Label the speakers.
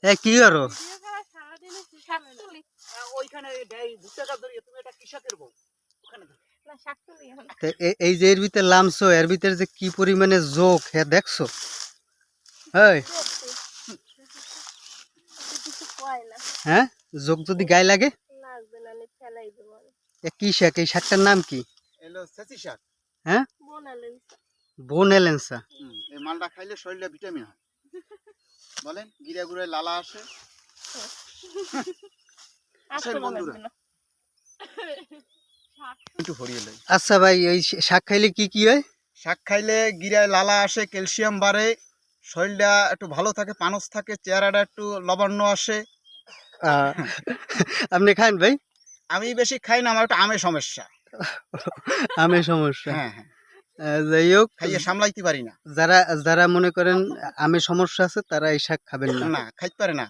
Speaker 1: এ কি করো?
Speaker 2: ওইখানে ভুট্টা গাছ ধরিয়ে তুমি এটা কৃষকের বউ ওখানে
Speaker 1: এই যে এর ভিতরে লামছো, এর ভিতরে যে কি পরিমাণে যোগ হ্যাঁ দেখছো? হ্যাঁ, যোগ যদি গায়ে লাগে কি শাক? এই শাকটার নাম কি?
Speaker 2: এলো সেচি শাক।
Speaker 1: হ্যাঁ, বোনেলেন্সা।
Speaker 2: এই মালটা খাইলে শরীরে ভিটামিন হয় বলেন, গিরা গুড়ায় লালা আসে। আসেন বন্ধুরা একটু ভরিয়ে লই।
Speaker 1: আচ্ছা ভাই, এই শাক খাইলে কি কি হয়?
Speaker 2: শাক খাইলে গিরায় লালা আসে, ক্যালসিয়াম বাড়ে, শরীরটা একটু ভালো থাকে, পানস থাকে, চেহারাটা একটু লবণ্য আসে।
Speaker 1: আপনি খান ভাই?
Speaker 2: আমি বেশি খাই না, আমার একটু আমের সমস্যা।
Speaker 1: আমের সমস্যা?
Speaker 2: হ্যাঁ হ্যাঁ,
Speaker 1: যাই হোক,
Speaker 2: খাইয়ে সামলাইতে পারি না।
Speaker 1: যারা যারা মনে করেন আমের সমস্যা আছে তারা এই শাক খাবেন না।
Speaker 2: না, খাইতে পারে না।